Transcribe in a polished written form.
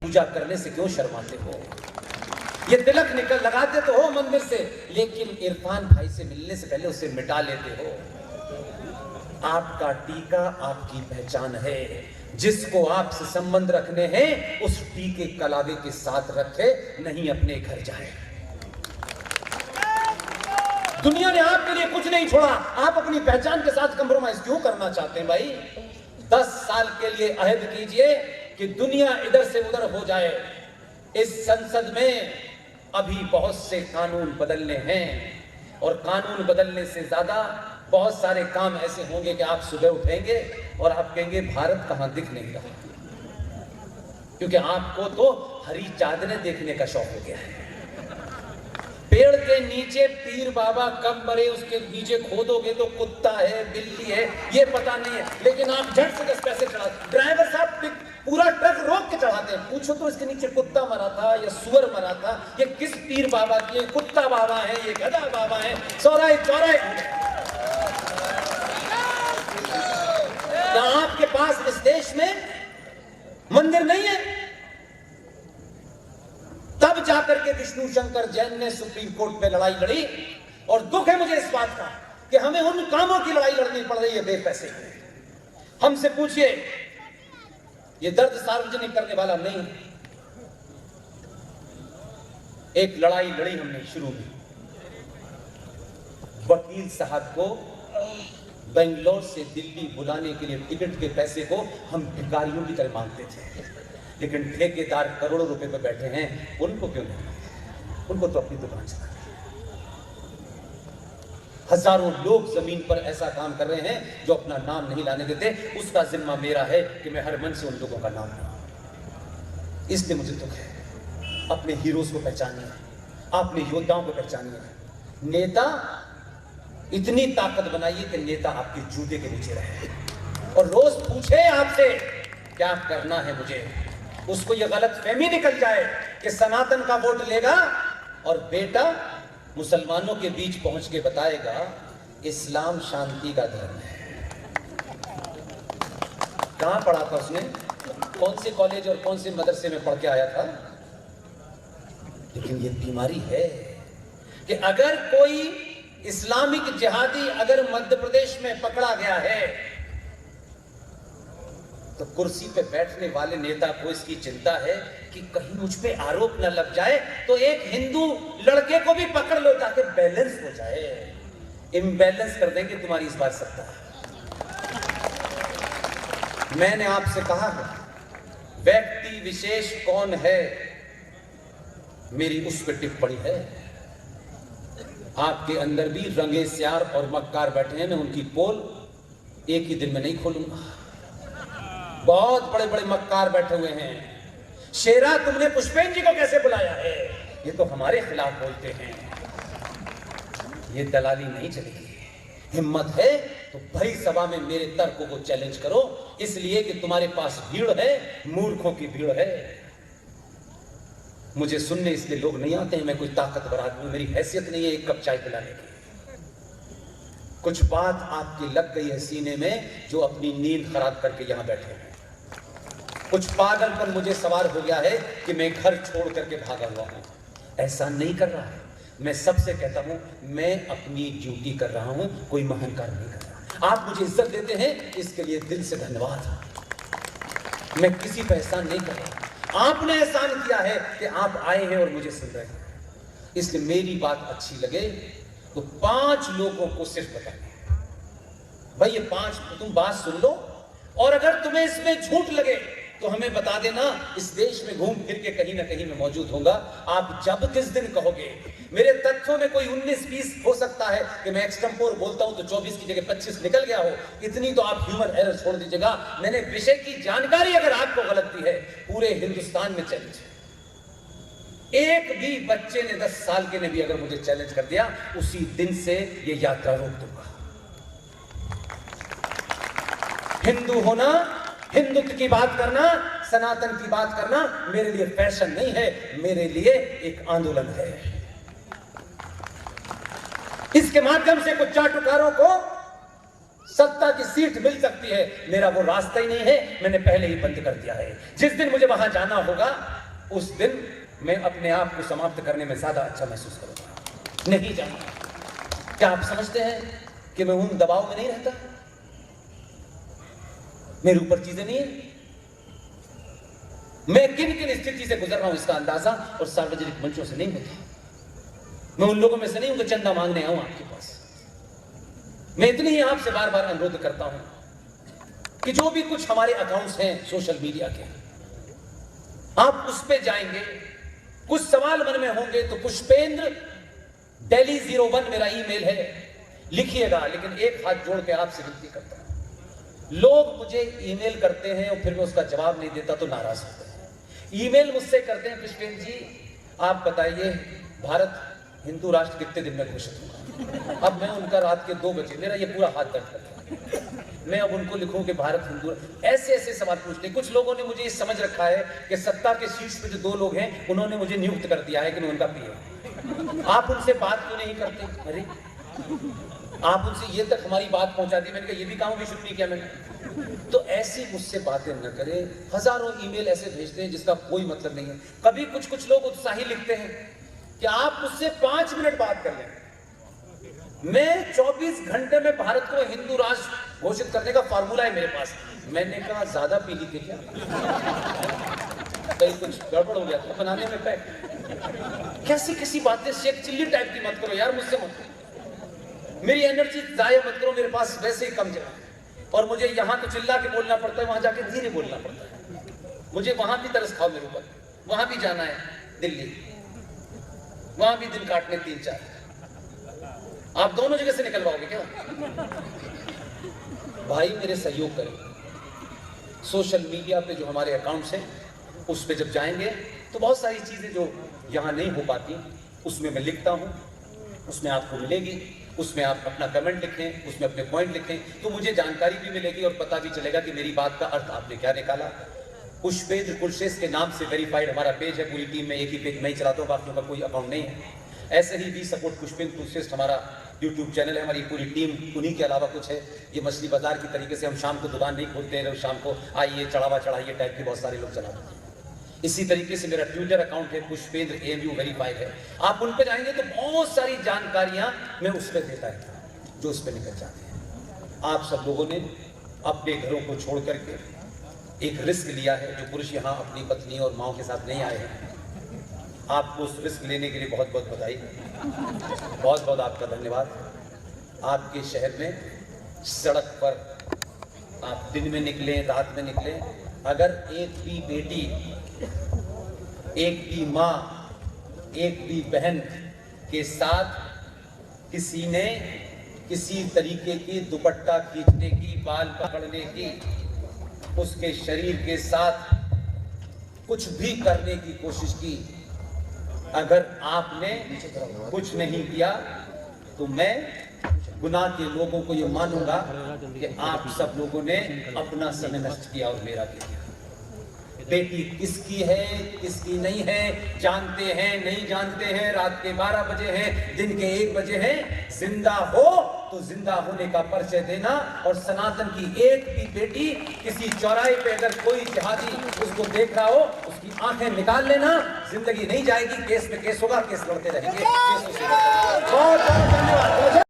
पूजा करने से क्यों शर्माते हो? ये तिलक निकल लगाते तो हो मंदिर से, लेकिन इरफान भाई से मिलने से पहले उसे मिटा लेते हो। आपका टीका आपकी पहचान है। जिसको आपसे संबंध रखने हैं उस टीके कलावे के साथ रखे, नहीं अपने घर जाए। दुनिया ने आपके लिए कुछ नहीं छोड़ा, आप अपनी पहचान के साथ कंप्रोमाइज क्यों करना चाहते हैं भाई? 10 साल के लिए अहद कीजिए कि दुनिया इधर से उधर हो जाए। इस संसद में अभी बहुत से कानून बदलने हैं, और कानून बदलने से ज्यादा बहुत सारे काम ऐसे होंगे कि आप सुबह उठेंगे और आप कहेंगे भारत कहां दिख नहीं रहा, क्योंकि आपको तो हरी चादरें देखने का शौक हो गया है। पेड़ के नीचे पीर बाबा कब मरे उसके नीचे खोदोगे तो कुत्ता है, बिल्ली है, ये पता नहीं है, लेकिन आप झट से 10 पैसे चढ़ा, ड्राइवर साहब पूरा ट्रक रोक के चढ़ाते हैं। पूछो तो इसके नीचे कुत्ता मरा था या सुअर मरा था, ये किस पीर बाबा की? ये कुत्ता बाबा है, ये गधा बाबा है, चौराहे चौराहे। क्या आपके पास इस देश में मंदिर नहीं है? तब जाकर के विष्णु शंकर जैन ने सुप्रीम कोर्ट में लड़ाई लड़ी, और दुख है मुझे इस बात का कि हमें उन कामों की लड़ाई लड़नी पड़ रही है बेपैसे। हमसे पूछिए, ये दर्द सार्वजनिक करने वाला नहीं। एक लड़ाई लड़ी हमने शुरू में, वकील साहब को बेंगलोर से दिल्ली बुलाने के लिए टिकट के पैसे को हम भिखारियों की तरह मांगते थे, लेकिन ठेकेदार करोड़ों रुपए पे बैठे हैं, उनको क्यों नहीं? उनको तो अपनी दुकान चला। हजारों लोग जमीन पर ऐसा काम कर रहे हैं जो अपना नाम नहीं लाने देते। उसका जिम्मा मेरा है कि मैं हर मन से उन लोगों का नाम लूं। इसलिए मुझे दुख है। अपने हीरोज को पहचानिए, अपने योद्धाओं को पहचानिए। नेता इतनी ताकत बनाइए कि नेता आपके जूते के नीचे रहे और रोज पूछे आपसे क्या करना है मुझे। उसको यह गलतफहमी निकल जाए कि सनातन का वोट लेगा और बेटा मुसलमानों के बीच पहुंच के बताएगा इस्लाम शांति का धर्म है। कहां पढ़ा था उसने, कौन से कॉलेज और कौन से मदरसे में पढ़ के आया था? लेकिन यह बीमारी है कि अगर कोई इस्लामिक जिहादी अगर मध्य प्रदेश में पकड़ा गया है तो कुर्सी पे बैठने वाले नेता को इसकी चिंता है कि कहीं मुझ पे आरोप न लग जाए, तो एक हिंदू लड़के को भी पकड़ लो ताकि बैलेंस हो जाए। इम्बैलेंस कर देंगे तुम्हारी इस बार सत्ता। मैंने आपसे कहा है, व्यक्ति विशेष कौन है मेरी उस पर टिप्पणी है। आपके अंदर भी रंगे स्यार और मक्कार बैठे हैं, मैं उनकी पोल एक ही दिन में नहीं खोलूंगा। बहुत बड़े बड़े मक्कार बैठे हुए हैं। शेरा, तुमने पुष्पेन जी को कैसे बुलाया है? ये तो हमारे खिलाफ बोलते हैं। ये दलाली नहीं चलेगी। हिम्मत है तो भरी सभा में मेरे तर्कों को चैलेंज करो, इसलिए कि तुम्हारे पास भीड़ है, मूर्खों की भीड़ है। मुझे सुनने इसलिए लोग नहीं आते हैं, मैं कोई ताकतवर आदमी, मेरी हैसियत नहीं है एक कप चाय पिलाने की। कुछ बात आपकी लग गई है सीने में जो अपनी नींद खराब करके यहां बैठे हैं। कुछ पागलपन मुझे सवार हो गया है कि मैं घर छोड़ करके भागा हुआ हूं। ऐसा नहीं कर रहा है, मैं सबसे कहता हूं मैं अपनी ड्यूटी कर रहा हूं, कोई महंकार नहीं कर रहा। आप मुझे इज्जत देते हैं, इसके लिए दिल से धन्यवाद। मैं किसी पर एहसान नहीं कर रहा, आपने एहसान किया है कि आप आए हैं और मुझे सुन रहे हैं। इसलिए मेरी बात अच्छी लगे तो 5 लोगों को सिर्फ बताइए, भाई ये 5 तुम बात सुन लो, और अगर तुम्हें इसमें झूठ लगे तो हमें बता देना। इस देश में घूम फिर के कहीं ना कहीं मैं मौजूद होऊंगा। आप जब किस दिन कहोगे, मेरे तथ्यों में कोई 19-20 हो सकता है कि मैं एक्सटेम्पोर बोलता हूं तो 24 की जगह 25 निकल गया हो, इतनी तो आप ह्यूमन एरर छोड़ दीजिएगा। मैंने विषय की जानकारी अगर आपको गलती है, पूरे हिंदुस्तान में चैलेंज है। एक भी बच्चे ने 10 साल के ने भी अगर मुझे चैलेंज कर दिया, उसी दिन से ये यात्रा रोक दूंगा। हिंदू होना, हिंदुत्व की बात करना, सनातन की बात करना मेरे लिए फैशन नहीं है, मेरे लिए एक आंदोलन है। इसके माध्यम से कुछ चाटुकारों को सत्ता की सीट मिल सकती है, मेरा वो रास्ता ही नहीं है, मैंने पहले ही बंद कर दिया है। जिस दिन मुझे वहां जाना होगा उस दिन मैं अपने आप को समाप्त करने में ज्यादा अच्छा महसूस करूंगा। नहीं जाना। क्या आप समझते हैं कि मैं उन दबाव में नहीं रहता? मेरे ऊपर चीजें नहीं है। मैं किन किन स्थिति से गुजर रहा हूं इसका अंदाजा और सार्वजनिक मंचों से नहीं होता। मैं उन लोगों में से नहीं हूं कि चंदा मांगने आऊं आपके पास। मैं इतनी ही आपसे बार बार अनुरोध करता हूं कि जो भी कुछ हमारे अकाउंट्स हैं सोशल मीडिया के, आप उस पे जाएंगे, कुछ सवाल मन में होंगे तो पुष्पेंद्र दिल्ली 01 मेरा ईमेल है, लिखिएगा। लेकिन एक हाथ जोड़ के आपसे विनती करता हूं, लोग मुझे ईमेल करते हैं और फिर मैं उसका जवाब नहीं देता तो नाराज होते हैं। ईमेल मुझसे करते हैं, पुष्पेंद्र जी आप बताइए भारत हिंदू राष्ट्र कितने दिन में घोषित होगा। अब मैं उनका रात के 2 बजे, मेरा ये पूरा हाथ दर्द करता है, मैं अब उनको लिखूं कि भारत हिंदू, ऐसे ऐसे सवाल पूछते। कुछ लोगों ने मुझे ये समझ रखा है कि सत्ता के शीर्ष पे जो 2 लोग हैं उन्होंने मुझे नियुक्त कर दिया है कि मैं उनका पीएम। आप उनसे बात क्यों नहीं करते? अरे आप उनसे ये तक हमारी बात पहुंचा दी, मैंने कहा ये भी काम भी शुरू नहीं किया मैंने। तो ऐसी मुझसे बातें न करें। हजारों ईमेल ऐसे भेजते हैं जिसका कोई मतलब नहीं है। कभी कुछ लोग उत्साही लिखते हैं कि आप मुझसे 5 मिनट बात कर लें। मैं 24 घंटे में भारत को हिंदू राष्ट्र घोषित करने का फार्मूला है मेरे पास। मैंने कहा ज्यादा पी ली थी क्या? कहीं कुछ गड़बड़ हो गया था बनाने में पैक। कैसी कैसी बातें शेख चिल्ली टाइप की मत करो यार, मुझसे मत। मेरी एनर्जी जाया मत करो, मेरे पास वैसे ही कम जगह। और मुझे यहाँ तो चिल्ला के बोलना पड़ता है, वहां जाके धीरे बोलना पड़ता है। मुझे वहां भी तरस खाओ मेरे ऊपर, वहां भी जाना है दिल्ली, वहां भी दिन काटने 3-4। आप दोनों जगह से निकलवाओगे क्या? भाई मेरे सहयोग करें। सोशल मीडिया पे जो हमारे अकाउंट्स हैं उस पे जब जाएंगे तो बहुत सारी चीजें जो यहाँ नहीं हो पाती उसमें मैं लिखता हूँ, उसमें आपको मिलेगी। उसमें आप अपना कमेंट लिखें, उसमें अपने पॉइंट लिखें तो मुझे जानकारी भी मिलेगी और पता भी चलेगा कि मेरी बात का अर्थ आपने क्या निकाला। पुष्पेंद्र कुलश्रेष्ठ के नाम से वेरीफाइड हमारा पेज है, पूरी टीम में एक ही पेज मैं ही चलाता हूँ, बाकियों का कोई अकाउंट नहीं है। ऐसे ही वी सपोर्ट पुष्पेंद्र कुलश्रेष्ठ हमारा यूट्यूब चैनल है, हमारी पूरी टीम, उन्हीं के अलावा कुछ है। ये मछली बाजार की तरीके से हम शाम को दुकान नहीं खोलते हैं, शाम को आइए चढ़ावा चढ़ाइए टाइप के बहुत सारे लोग चलाते हैं। इसी तरीके से मेरा ट्विटर अकाउंट है पुष्पेंद्र AMU वेरीफाइड है। आप उन पर जाएंगे तो बहुत सारी जानकारियां मैं उस पर देता है जो उस पर निकल जाते हैं। आप सब लोगों ने अपने घरों को छोड़ करके एक रिस्क लिया है। जो पुरुष यहाँ अपनी पत्नी और माओ के साथ नहीं आए हैं, आपको उस रिस्क लेने के लिए बहुत बहुत बधाई, बहुत बहुत आपका धन्यवाद। आपके शहर में सड़क पर आप दिन में निकलें रात में निकलें, अगर एक भी बेटी, एक भी माँ, एक भी बहन के साथ किसी ने किसी तरीके की दुपट्टा खींचने की, बाल पकड़ने की, उसके शरीर के साथ कुछ भी करने की कोशिश की, अगर आपने कुछ नहीं किया तो मैं गुनाह के लोगों को ये मानूंगा कि आप सब लोगों ने अपना समय नष्ट किया और मेरा किया। बेटी किसकी है किसकी नहीं है, जानते हैं नहीं जानते हैं, रात के 12 बजे हैं, दिन के 1 बजे हैं, जिंदा हो तो जिंदा होने का परिचय देना। और सनातन की एक भी बेटी किसी चौराहे पे अगर कोई जिहादी उसको देख रहा हो, उसकी आंखें निकाल लेना, जिंदगी नहीं जाएगी, केस पे केस होगा, केस लड़ते रहेंगे। बहुत बहुत धन्यवाद।